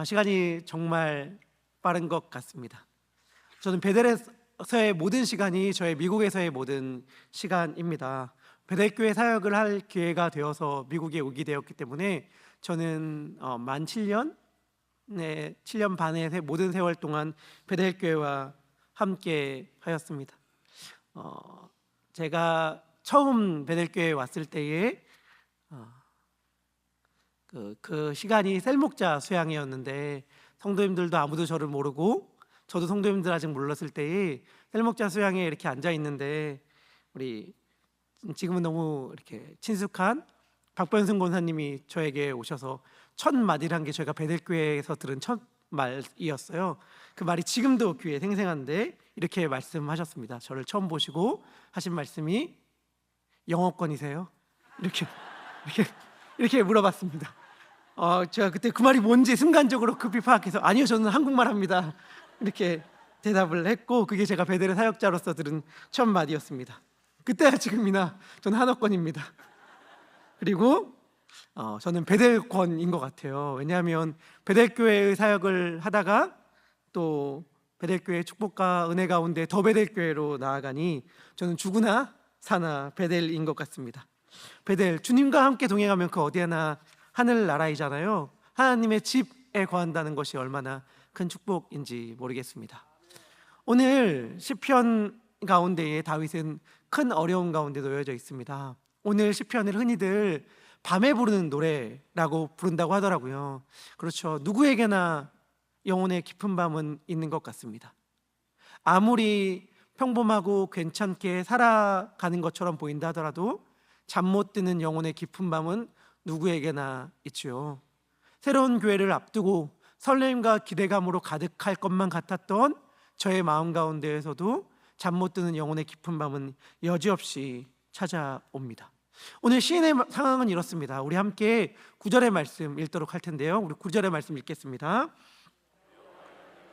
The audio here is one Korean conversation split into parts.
시간이 정말 빠른 것 같습니다. 저는 베델에서의 모든 시간이 저의 미국에서의 모든 시간입니다. 베델교회 사역을 할 기회가 되어서 미국에 오게 되었기 때문에 저는 만 7년, 7년 반의 모든 세월 동안 베델교회와 함께 하였습니다. 제가 처음 베델교회에 왔을 때에 그 시간이 셀목자 수양회였는데 성도님들도 아무도 저를 모르고 저도 성도님들 아직 몰랐을 때에 셀목자 수양회에 이렇게 앉아 있는데 우리 지금은 너무 이렇게 친숙한 박변승 권사님이 저에게 오셔서 첫 마디란 게 저희가 베델교회에서 들은 첫 말이었어요. 그 말이 지금도 귀에 생생한데 이렇게 말씀하셨습니다. 저를 처음 보시고 하신 말씀이 영어권이세요? 이렇게 물어봤습니다. 제가 그때 그 말이 뭔지 순간적으로 급히 파악해서 아니요, 저는 한국말 합니다. 이렇게 대답을 했고 그게 제가 베델의 사역자로서 들은 첫 마디였습니다. 그때야 지금이나 저는 한어권입니다. 그리고 저는 베델권인 것 같아요. 왜냐하면 베델교회의 사역을 하다가 또 베델교회 축복과 은혜 가운데 더 베델교회로 나아가니 저는 죽으나 사나 베델인 것 같습니다. 베델, 주님과 함께 동행하면 그 어디나 하늘나라이잖아요. 하나님의 집에 거한다는 것이 얼마나 큰 축복인지 모르겠습니다. 오늘 시편 가운데에 다윗은 큰 어려움 가운데 놓여져 있습니다. 오늘 시편을 흔히들 밤에 부르는 노래라고 부른다고 하더라고요. 그렇죠. 누구에게나 영혼의 깊은 밤은 있는 것 같습니다. 아무리 평범하고 괜찮게 살아가는 것처럼 보인다 하더라도 잠 못 드는 영혼의 깊은 밤은 누구에게나 있지요. 새로운 교회를 앞두고 설렘과 기대감으로 가득할 것만 같았던 저의 마음 가운데에서도 잠 못 드는 영혼의 깊은 밤은 여지없이 찾아옵니다. 오늘 시인의 상황은 이렇습니다. 우리 함께 9절의 말씀 읽도록 할 텐데요. 우리 9절의 말씀 읽겠습니다.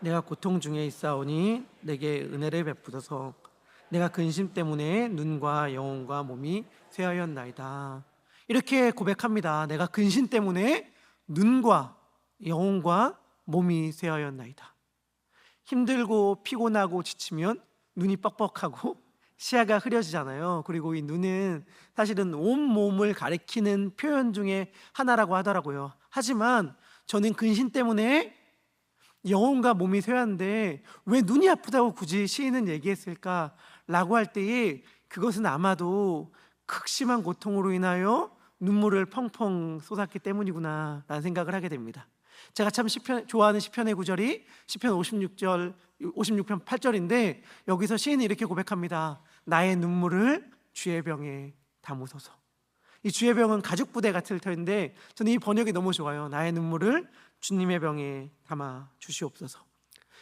내가 고통 중에 있사오니 내게 은혜를 베푸소서. 내가 근심 때문에 눈과 영혼과 몸이 쇠하였나이다. 이렇게 고백합니다. 내가 근심 때문에 눈과 영혼과 몸이 쇠하였나이다. 힘들고 피곤하고 지치면 눈이 뻑뻑하고 시야가 흐려지잖아요. 그리고 이 눈은 사실은 온 몸을 가리키는 표현 중에 하나라고 하더라고요. 하지만 저는 근심 때문에 영혼과 몸이 쇠한데 왜 눈이 아프다고 굳이 시인은 얘기했을까? 라고 할 때에 그것은 아마도 극심한 고통으로 인하여 눈물을 펑펑 쏟았기 때문이구나 라는 생각을 하게 됩니다. 제가 참 좋아하는 시편의 구절이 시편 56편 8절인데 여기서 시인이 이렇게 고백합니다. 나의 눈물을 주의 병에 담으소서. 이 주의 병은 가죽 부대 같을 터인데 저는 이 번역이 너무 좋아요. 나의 눈물을 주님의 병에 담아 주시옵소서.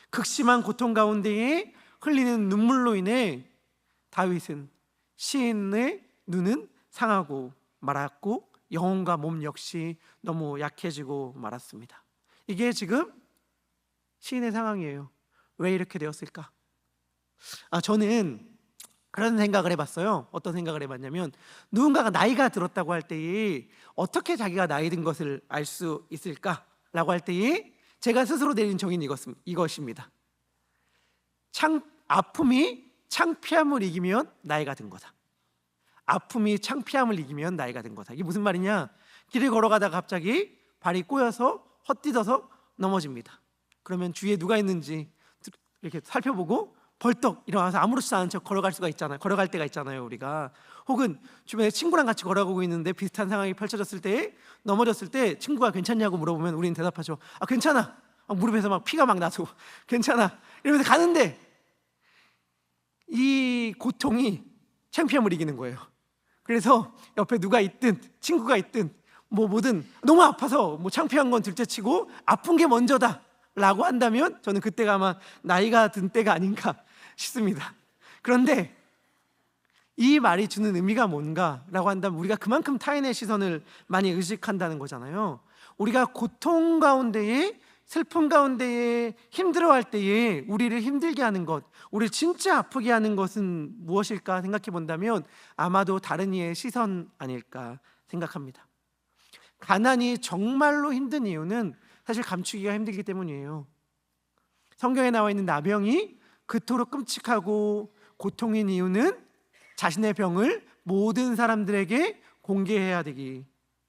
극심한 고통 가운데에 흘리는 눈물로 인해 다윗은 시인의 눈은 상하고 말았고 영혼과 몸 역시 너무 약해지고 말았습니다. 이게 지금 시인의 상황이에요. 왜 이렇게 되었을까? 저는 그런 생각을 해봤어요. 어떤 생각을 해봤냐면 누군가가 나이가 들었다고 할 때에 어떻게 자기가 나이 든 것을 알 수 있을까? 라고 할 때에 제가 스스로 내린 정의는 이것입니다. 아픔이 창피함을 이기면 나이가 든 거다. 아픔이 창피함을 이기면 나이가 든 거다. 이게 무슨 말이냐? 길을 걸어가다가 갑자기 발이 꼬여서 헛디뎌서 넘어집니다. 그러면 주위에 누가 있는지 이렇게 살펴보고 벌떡 일어나서 아무렇지도 않은 척 걸어갈 때가 있잖아요 우리가. 혹은 주변에 친구랑 같이 걸어가고 있는데 비슷한 상황이 펼쳐졌을 때 넘어졌을 때 친구가 괜찮냐고 물어보면 우리는 대답하죠. 괜찮아. 무릎에서 막 피가 막 나서 괜찮아 이러면서 가는데 이 고통이 창피함을 이기는 거예요. 그래서 옆에 누가 있든 친구가 있든 뭐든 너무 아파서 창피한 건 둘째치고 아픈 게 먼저다 라고 한다면 저는 그때가 아마 나이가 든 때가 아닌가 싶습니다. 그런데 이 말이 주는 의미가 뭔가 라고 한다면 우리가 그만큼 타인의 시선을 많이 의식한다는 거잖아요. 우리가 고통 가운데에 슬픔 가운데에 힘들어할 때에 우리를 힘들게 하는 것, 우리를 진짜 아프게 하는 것은 무엇일까 생각해 본다면 아마도 다른 이의 시선 아닐까 생각합니다. 가난이 정말로 힘든 이유는 사실 감추기가 힘들기 때문이에요. 성경에 나와 있는 나병이 그토록 끔찍하고 고통인 이유는 자신의 병을 모든 사람들에게 공개해야 되기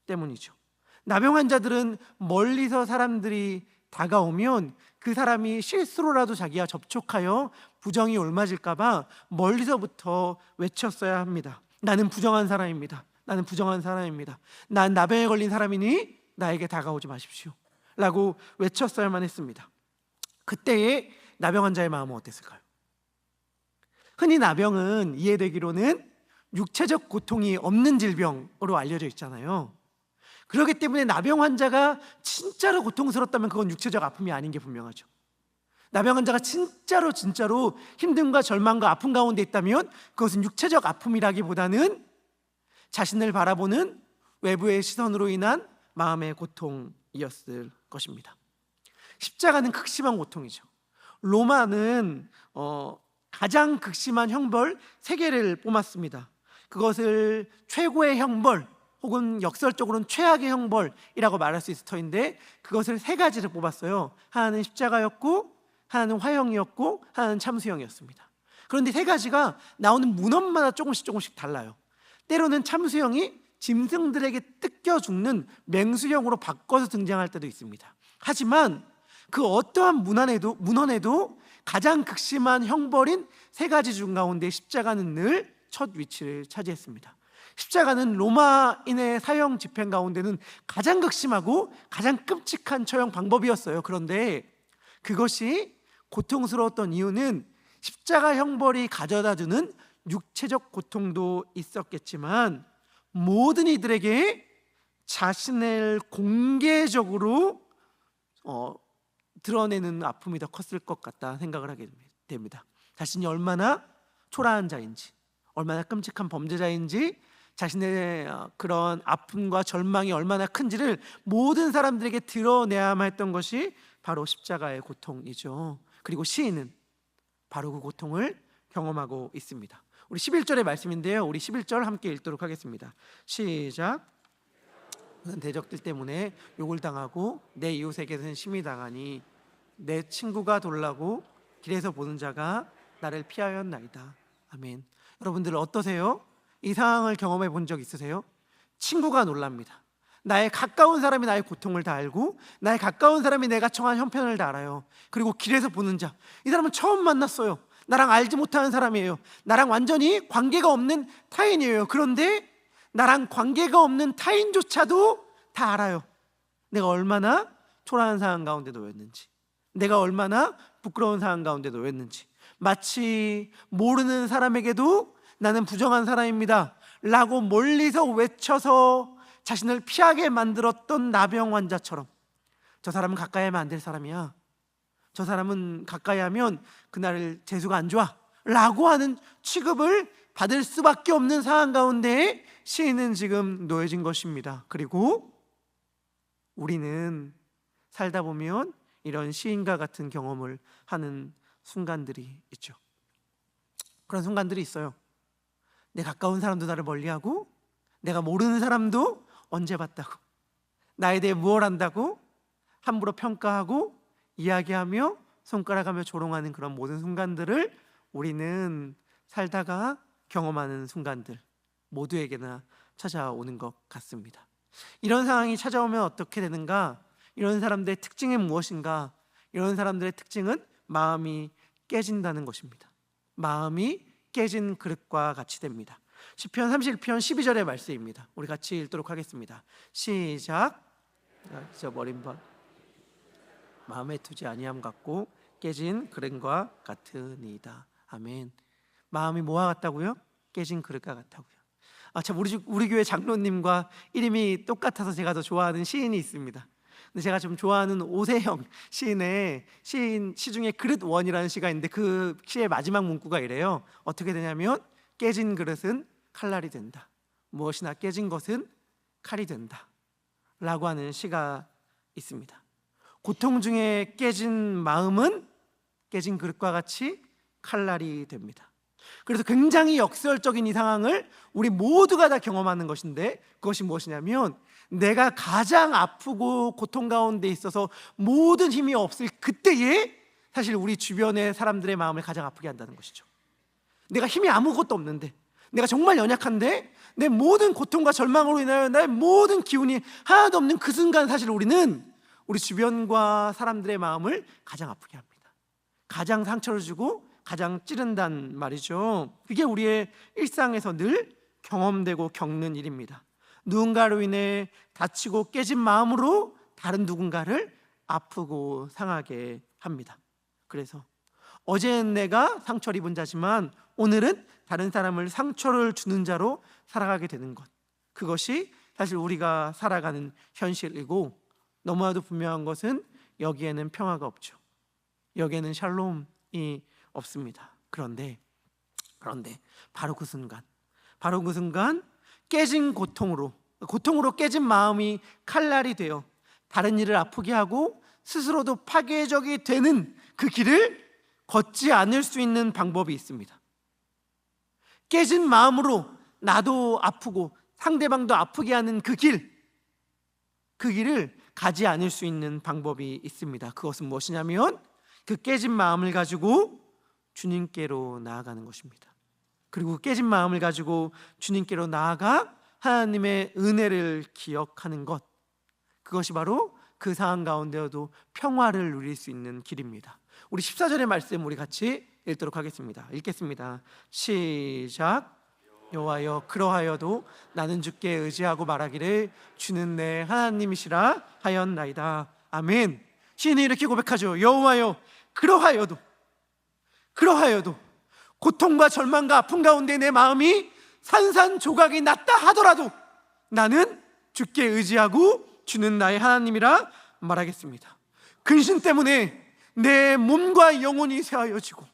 때문이죠. 나병 환자들은 멀리서 사람들이 다가오면 그 사람이 실수로라도 자기가 접촉하여 부정이 옮아질까 봐 멀리서부터 외쳤어야 합니다. 나는 부정한 사람입니다. 나는 부정한 사람입니다. 난 나병에 걸린 사람이니 나에게 다가오지 마십시오 라고 외쳤어야만 했습니다. 그때의 나병 환자의 마음은 어땠을까요? 흔히 나병은 이해되기로는 육체적 고통이 없는 질병으로 알려져 있잖아요. 그렇기 때문에 나병 환자가 진짜로 고통스럽다면 그건 육체적 아픔이 아닌 게 분명하죠. 나병 환자가 진짜로 힘듦과 절망과 아픔 가운데 있다면 그것은 육체적 아픔이라기보다는 자신을 바라보는 외부의 시선으로 인한 마음의 고통이었을 것입니다. 십자가는 극심한 고통이죠. 로마는 가장 극심한 형벌 3개를 뽑았습니다. 그것을 최고의 형벌 혹은 역설적으로는 최악의 형벌이라고 말할 수 있을 터인데 그것을 3가지를 뽑았어요. 하나는 십자가였고, 하나는 화형이었고, 하나는 참수형이었습니다. 그런데 3가지가 나오는 문헌마다 조금씩 달라요. 때로는 참수형이 짐승들에게 뜯겨 죽는 맹수형으로 바꿔서 등장할 때도 있습니다. 하지만 그 어떠한 문헌에도 가장 극심한 형벌인 3가지 중 가운데 십자가는 늘 첫 위치를 차지했습니다. 십자가는 로마인의 사형 집행 가운데는 가장 극심하고 가장 끔찍한 처형 방법이었어요. 그런데 그것이 고통스러웠던 이유는 십자가 형벌이 가져다주는 육체적 고통도 있었겠지만 모든 이들에게 자신을 공개적으로 드러내는 아픔이 더 컸을 것 같다 생각을 하게 됩니다. 자신이 얼마나 초라한 자인지, 얼마나 끔찍한 범죄자인지, 자신의 그런 아픔과 절망이 얼마나 큰지를 모든 사람들에게 드러내야만 했던 것이 바로 십자가의 고통이죠. 그리고 시인은 바로 그 고통을 경험하고 있습니다. 우리 11절의 말씀인데요, 우리 11절 함께 읽도록 하겠습니다. 시작. 대적들 때문에 욕을 당하고 내 이웃에게는 심히 당하니 내 친구가 돌라고 길에서 보는 자가 나를 피하였나이다. 아멘. 여러분들 어떠세요? 이 상황을 경험해 본 적 있으세요? 친구가 놀랍니다. 나의 가까운 사람이 나의 고통을 다 알고 나의 가까운 사람이 내가 처한 형편을 다 알아요. 그리고 길에서 보는 자, 이 사람은 처음 만났어요. 나랑 알지 못하는 사람이에요. 나랑 완전히 관계가 없는 타인이에요. 그런데 나랑 관계가 없는 타인조차도 다 알아요. 내가 얼마나 초라한 상황 가운데 놓였는지, 내가 얼마나 부끄러운 상황 가운데 놓였는지, 마치 모르는 사람에게도 나는 부정한 사람입니다 라고 멀리서 외쳐서 자신을 피하게 만들었던 나병 환자처럼, 저 사람은 가까이 하면 안 될 사람이야, 저 사람은 가까이 하면 그날 재수가 안 좋아 라고 하는 취급을 받을 수밖에 없는 상황 가운데 시인은 지금 놓여진 것입니다. 그리고 우리는 살다 보면 이런 시인과 같은 경험을 하는 순간들이 있죠. 그런 순간들이 있어요. 내 가까운 사람도 나를 멀리하고 내가 모르는 사람도 언제 봤다고, 나에 대해 무엇 안다고 함부로 평가하고 이야기하며 손가락하며 조롱하는 그런 모든 순간들을 우리는 살다가 경험하는 순간들 모두에게나 찾아오는 것 같습니다. 이런 상황이 찾아오면 어떻게 되는가? 이런 사람들의 특징은 무엇인가? 이런 사람들의 특징은 마음이 깨진다는 것입니다. 마음이 깨진 그릇과 같이 됩니다. 시편 31편 12절의 말씀입니다. 우리 같이 읽도록 하겠습니다. 시작. 잊어버린 바 마음에 두지 아니함 같고 깨진 그릇과 같으니이다. 아멘. 마음이 뭐와 같다고요? 깨진 그릇과 같다고요. 참 우리 교회 장로님과 이름이 똑같아서 제가 더 좋아하는 시인이 있습니다. 근데 제가 좀 좋아하는 오세영 시인의 시 중에 그릇원이라는 시가 있는데 그 시의 마지막 문구가 이래요. 어떻게 되냐면 깨진 그릇은 칼날이 된다, 무엇이나 깨진 것은 칼이 된다 라고 하는 시가 있습니다. 고통 중에 깨진 마음은 깨진 그릇과 같이 칼날이 됩니다. 그래서 굉장히 역설적인 이 상황을 우리 모두가 다 경험하는 것인데 그것이 무엇이냐면 내가 가장 아프고 고통 가운데 있어서 모든 힘이 없을 그때에 사실 우리 주변의 사람들의 마음을 가장 아프게 한다는 것이죠. 내가 힘이 아무것도 없는데, 내가 정말 연약한데, 내 모든 고통과 절망으로 인하여 나의 모든 기운이 하나도 없는 그 순간, 사실 우리는 우리 주변과 사람들의 마음을 가장 아프게 합니다. 가장 상처를 주고 가장 찌른단 말이죠. 그게 우리의 일상에서 늘 경험되고 겪는 일입니다. 누군가로 인해 다치고 깨진 마음으로 다른 누군가를 아프고 상하게 합니다. 그래서 어제는 내가 상처를 입은 자지만 오늘은 다른 사람을 상처를 주는 자로 살아가게 되는 것, 그것이 사실 우리가 살아가는 현실이고, 너무나도 분명한 것은 여기에는 평화가 없죠. 여기에는 샬롬이 없습니다. 그런데 바로 그 순간 깨진 고통으로 깨진 마음이 칼날이 되어 다른 이를 아프게 하고 스스로도 파괴적이 되는 그 길을 걷지 않을 수 있는 방법이 있습니다. 깨진 마음으로 나도 아프고 상대방도 아프게 하는 그 길을 가지 않을 수 있는 방법이 있습니다. 그것은 무엇이냐면 그 깨진 마음을 가지고 주님께로 나아가는 것입니다. 그리고 깨진 마음을 가지고 주님께로 나아가 하나님의 은혜를 기억하는 것, 그것이 바로 그 상황 가운데여도 평화를 누릴 수 있는 길입니다. 우리 14절의 말씀 우리 같이 읽도록 하겠습니다. 읽겠습니다. 시작. 여호와여, 그러하여도 나는 주께 의지하고 말하기를 주는 내 하나님이시라 하였나이다. 아멘. 시인이 이렇게 고백하죠. 여호와여, 그러하여도 고통과 절망과 아픔 가운데 내 마음이 산산조각이 났다 하더라도 나는 주께 의지하고 주는 나의 하나님이라 말하겠습니다. 근심 때문에 내 몸과 영혼이 쇠하여지고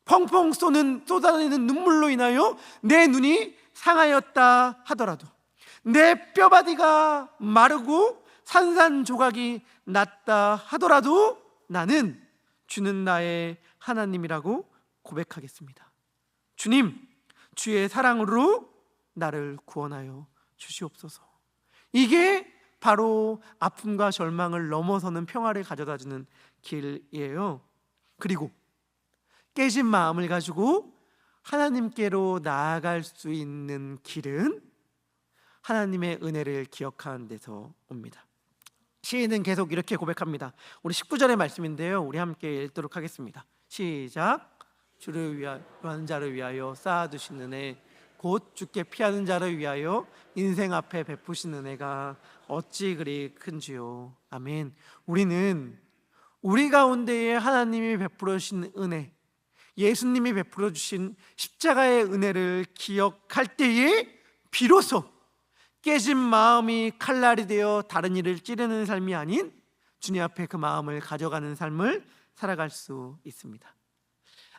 펑펑 쏟아내는 눈물로 인하여 내 눈이 상하였다 하더라도, 내 뼈바디가 마르고 산산조각이 났다 하더라도 나는 주는 나의 하나님이라고 고백하겠습니다. 주님, 주의 사랑으로 나를 구원하여 주시옵소서. 이게 바로 아픔과 절망을 넘어서는 평화를 가져다주는 길이에요. 그리고 깨진 마음을 가지고 하나님께로 나아갈 수 있는 길은 하나님의 은혜를 기억하는 데서 옵니다. 시인은 계속 이렇게 고백합니다. 우리 19절의 말씀인데요, 우리 함께 읽도록 하겠습니다. 시작. 주를 위하는 자를 위하여 쌓아두신 은혜, 곧 주께 피하는 자를 위하여 인생 앞에 베푸신 은혜가 어찌 그리 큰지요. 아멘. 우리는 우리 가운데에 하나님이 베풀어 주신 은혜, 예수님이 베풀어 주신 십자가의 은혜를 기억할 때에 비로소 깨진 마음이 칼날이 되어 다른 일을 찌르는 삶이 아닌 주님 앞에 그 마음을 가져가는 삶을 살아갈 수 있습니다.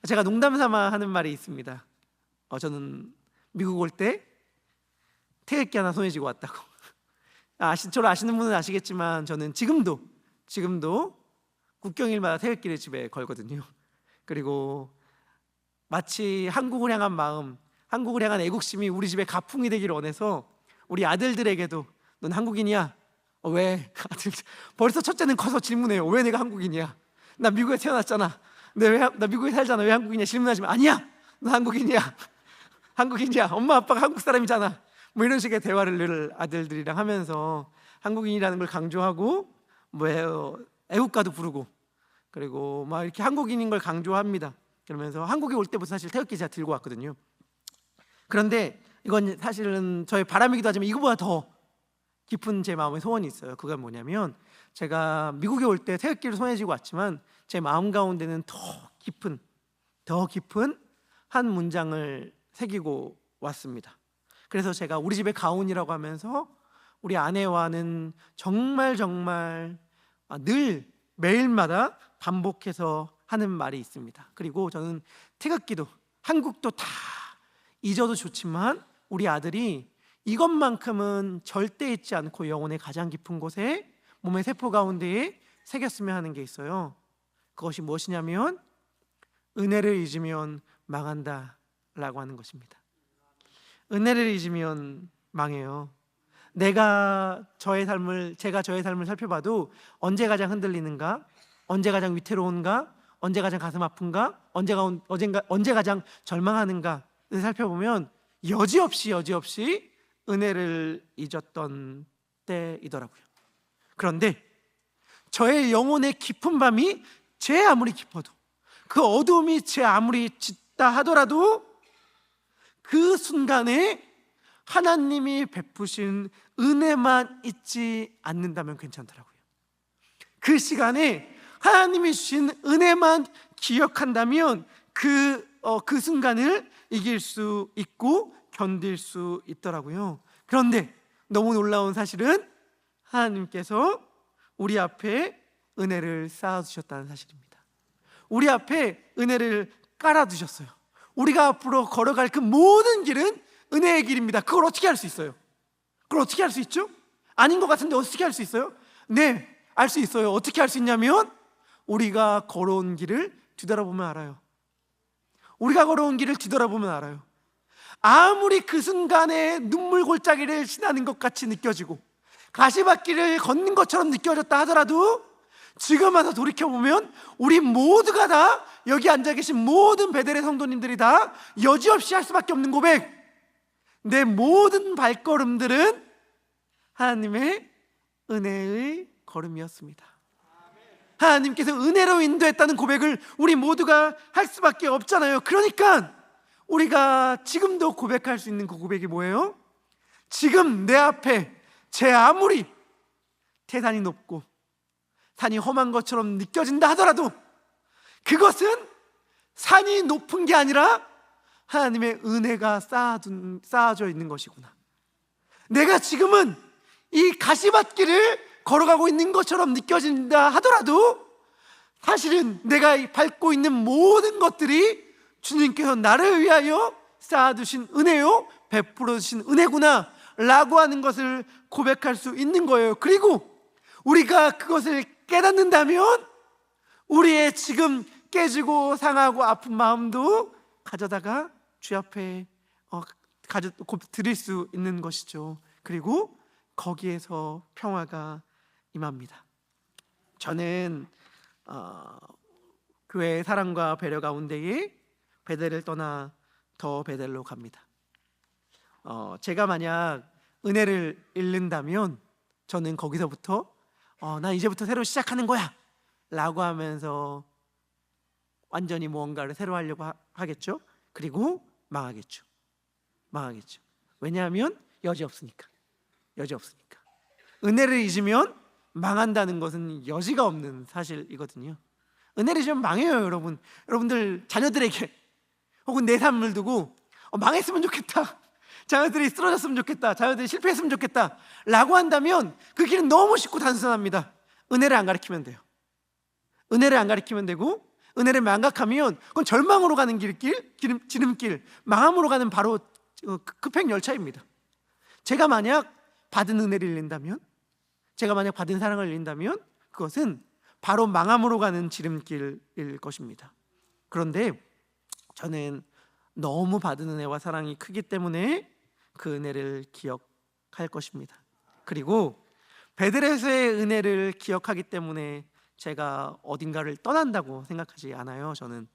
제가 농담 삼아 하는 말이 있습니다. 저는 미국 올 때 태극기 하나 손에 쥐고 왔다고. 저를 아시는 분은 아시겠지만 저는 지금도 국경일마다 태극기를 집에 걸거든요. 그리고 마치 한국을 향한 마음, 한국을 향한 애국심이 우리 집에 가풍이 되기를 원해서 우리 아들들에게도 넌 한국인이야? 왜? 아들, 벌써 첫째는 커서 질문해요. 왜 내가 한국인이야? 나 미국에 태어났잖아. 나 미국에 살잖아. 왜 한국인이야? 질문하지만 아니야, 넌 한국인이야. 한국인이야. 엄마 아빠가 한국 사람이잖아. 뭐 이런 식의 대화를 늘 아들들이랑 하면서 한국인이라는 걸 강조하고 애국가도 부르고, 그리고 막 이렇게 한국인인 걸 강조합니다. 그러면서 한국에 올 때부터 사실 태극기 제가 들고 왔거든요. 그런데 이건 사실은 저의 바람이기도 하지만 이거보다 더 깊은 제 마음의 소원이 있어요. 그건 뭐냐면, 제가 미국에 올 때 태극기를 손에 쥐고 왔지만 제 마음 가운데는 더 깊은 한 문장을 새기고 왔습니다. 그래서 제가 우리 집에 가온이라고 하면서 우리 아내와는 정말 늘 매일마다 반복해서 하는 말이 있습니다. 그리고 저는 태극기도 한국도 다 잊어도 좋지만 우리 아들이 이것만큼은 절대 잊지 않고 영혼의 가장 깊은 곳에 몸의 세포 가운데에 새겼으면 하는 게 있어요. 그것이 무엇이냐면 은혜를 잊으면 망한다 라고 하는 것입니다. 은혜를 잊으면 망해요. 제가 저의 삶을 살펴봐도 언제 가장 흔들리는가? 언제 가장 위태로운가? 언제 가장 가슴 아픈가? 언제 가장 절망하는가를 살펴보면 여지없이 은혜를 잊었던 때이더라고요. 그런데 저의 영혼의 깊은 밤이 제 아무리 깊어도, 그 어두움이 제 아무리 짙다 하더라도 그 순간에 하나님이 베푸신 은혜만 잊지 않는다면 괜찮더라고요. 그 시간에 하나님이 주신 은혜만 기억한다면 그 순간을 이길 수 있고 견딜 수 있더라고요. 그런데 너무 놀라운 사실은 하나님께서 우리 앞에 은혜를 쌓아주셨다는 사실입니다. 우리 앞에 은혜를 깔아두셨어요. 우리가 앞으로 걸어갈 그 모든 길은 은혜의 길입니다. 그걸 어떻게 할 수 있어요? 그걸 어떻게 할 수 있죠? 아닌 것 같은데 어떻게 할 수 있어요? 네, 알 수 있어요. 어떻게 할 수 있냐면 우리가 걸어온 길을 뒤돌아보면 알아요. 우리가 걸어온 길을 뒤돌아보면 알아요. 아무리 그 순간에 눈물 골짜기를 지나는 것 같이 느껴지고 가시밭길을 걷는 것처럼 느껴졌다 하더라도 지금 와서 돌이켜보면 우리 모두가 다, 여기 앉아 계신 모든 베델의 성도님들이 다 여지없이 할 수밖에 없는 고백, 내 모든 발걸음들은 하나님의 은혜의 걸음이었습니다. 하나님께서 은혜로 인도했다는 고백을 우리 모두가 할 수밖에 없잖아요. 그러니까 우리가 지금도 고백할 수 있는 그 고백이 뭐예요? 지금 내 앞에 제 아무리 태산이 높고 산이 험한 것처럼 느껴진다 하더라도 그것은 산이 높은 게 아니라 하나님의 은혜가 쌓아져 있는 것이구나. 내가 지금은 이 가시밭길을 걸어가고 있는 것처럼 느껴진다 하더라도 사실은 내가 밟고 있는 모든 것들이 주님께서 나를 위하여 쌓아두신 은혜요, 베풀어 주신 은혜구나 라고 하는 것을 고백할 수 있는 거예요. 그리고 우리가 그것을 깨닫는다면 우리의 지금 깨지고 상하고 아픈 마음도 가져다가 주 앞에 드릴 수 있는 것이죠. 그리고 거기에서 평화가 임합니다. 저는 교회의 사랑과 배려 가운데에 베델을 떠나 더 베델로 갑니다. 제가 만약 은혜를 잃는다면 저는 거기서부터 난 이제부터 새로 시작하는 거야 라고 하면서 완전히 무언가를 새로 하려고 하겠죠. 그리고 망하겠죠. 왜냐하면 여지 없으니까. 은혜를 잊으면 망한다는 것은 여지가 없는 사실이거든요. 은혜를 잊으면 망해요. 여러분들 자녀들에게 혹은 내 삶을 두고 망했으면 좋겠다, 자녀들이 쓰러졌으면 좋겠다, 자녀들이 실패했으면 좋겠다 라고 한다면 그 길은 너무 쉽고 단순합니다. 은혜를 안 가르치면 돼요. 은혜를 안 가르치면 되고, 은혜를 망각하면 그건 절망으로 가는 지름길, 망함으로 가는 바로 급행 열차입니다. 제가 만약 받은 은혜를 잃는다면, 제가 만약 받은 사랑을 잃는다면 그것은 바로 망함으로 가는 지름길일 것입니다. 그런데 저는 너무 받은 은혜와 사랑이 크기 때문에 그 은혜를 기억할 것입니다. 그리고 베들레헴의 은혜를 기억하기 때문에 제가 어딘가를 떠난다고 생각하지 않아요. 저는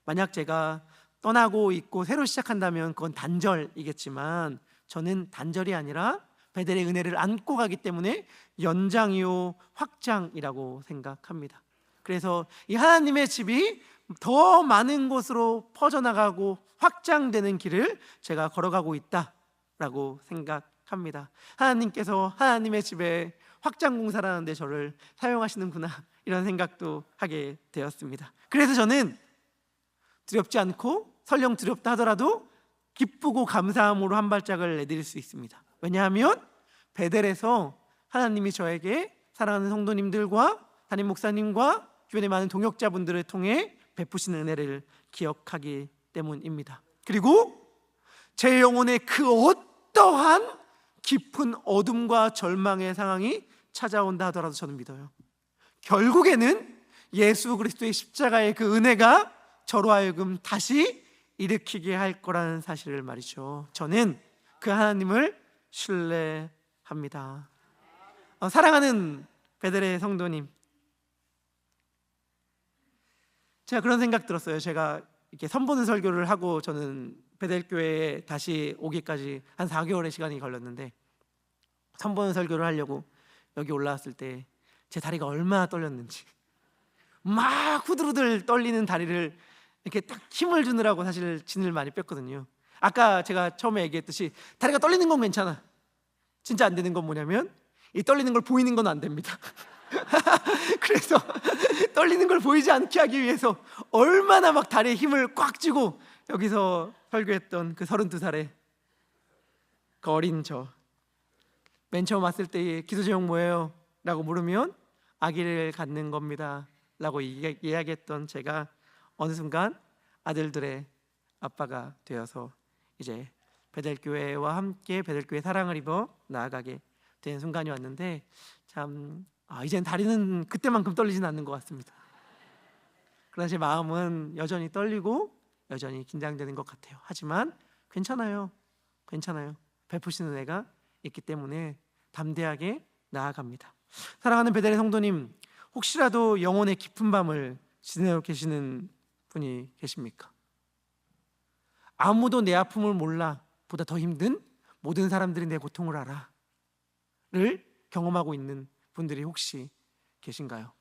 만약 제가 떠나고 있고 새로 시작한다면 그건 단절이겠지만 저는 단절이 아니라 베델의 은혜를 안고 가기 때문에 연장이요 확장이라고 생각합니다. 그래서 이 하나님의 집이 더 많은 곳으로 퍼져나가고 확장되는 길을 제가 걸어가고 있다라고 생각합니다. 하나님께서 하나님의 집에 확장 공사를 하는데 저를 사용하시는구나 이런 생각도 하게 되었습니다. 그래서 저는 두렵지 않고 설령 두렵다 하더라도 기쁘고 감사함으로 한 발짝을 내디딜 수 있습니다. 왜냐하면 베델에서 하나님이 저에게 사랑하는 성도님들과 담임 목사님과 주변의 많은 동역자분들을 통해 베푸신 은혜를 기억하기 때문입니다. 그리고 제 영혼의 그 어떠한 깊은 어둠과 절망의 상황이 찾아온다 하더라도 저는 믿어요. 결국에는 예수 그리스도의 십자가의 그 은혜가 저로 하여금 다시 일으키게 할 거라는 사실을 말이죠. 저는 그 하나님을 신뢰합니다. 합니다. 사랑하는 베델의 성도님, 제가 그런 생각 들었어요. 제가 이렇게 선보는 설교를 하고 저는 베델교회에 다시 오기까지 한 4개월의 시간이 걸렸는데, 선보는 설교를 하려고 여기 올라왔을 때 제 다리가 얼마나 떨렸는지, 막 후들후들 떨리는 다리를 이렇게 딱 힘을 주느라고 사실 진을 많이 뺐거든요. 아까 제가 처음에 얘기했듯이 다리가 떨리는 건 괜찮아. 진짜 안 되는 건 뭐냐면 이 떨리는 걸 보이는 건 안 됩니다. 그래서 떨리는 걸 보이지 않게 하기 위해서 얼마나 막 다리에 힘을 꽉 쥐고 여기서 설교했던 그 32살의 그 어린 저, 맨 처음 왔을 때 기도 제목 뭐예요? 라고 물으면 아기를 갖는 겁니다 라고 이야기했던 제가 어느 순간 아들들의 아빠가 되어서 이제 베델교회와 함께 베델교회 사랑을 입어 나아가게 된 순간이 왔는데, 참 이젠 다리는 그때만큼 떨리진 않는 것 같습니다. 그러나 제 마음은 여전히 떨리고 여전히 긴장되는 것 같아요. 하지만 괜찮아요. 베푸시는 은혜가 있기 때문에 담대하게 나아갑니다. 사랑하는 베델의 성도님, 혹시라도 영혼의 깊은 밤을 지내고 계시는 분이 계십니까? 아무도 내 아픔을 몰라 보다 더 힘든 모든 사람들이 내 고통을 알아를 경험하고 있는 분들이 혹시 계신가요?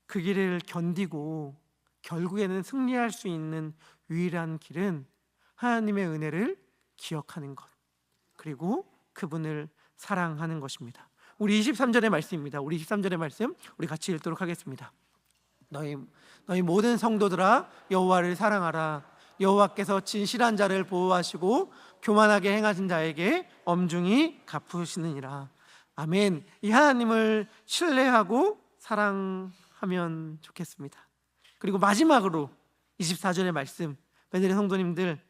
그 길을 견디고 결국에는 승리할 수 있는 유일한 길은 하나님의 은혜를 기억하는 것, 그리고 그분을 사랑하는 것입니다. 우리 23절의 말씀입니다. 우리 23절의 말씀 우리 같이 읽도록 하겠습니다. 너희 모든 성도들아 여호와를 사랑하라. 여호와께서 진실한 자를 보호하시고 교만하게 행하신 자에게 엄중히 갚으시느니라. 아멘. 이 하나님을 신뢰하고 사랑하면 좋겠습니다. 그리고 마지막으로 24절의 말씀, 베델의 성도님들,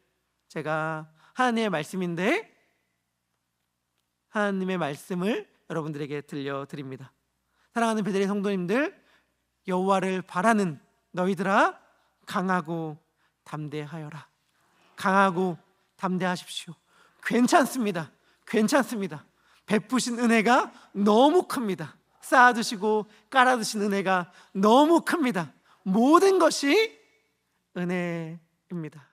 제가 하나님의 말씀인데 하나님의 말씀을 여러분들에게 들려드립니다. 사랑하는 베델의 성도님들, 여호와를 바라는 너희들아 강하고 담대하여라. 강하고 담대하십시오. 괜찮습니다. 베푸신 은혜가 너무 큽니다. 쌓아두시고 깔아두신 은혜가 너무 큽니다. 모든 것이 은혜입니다.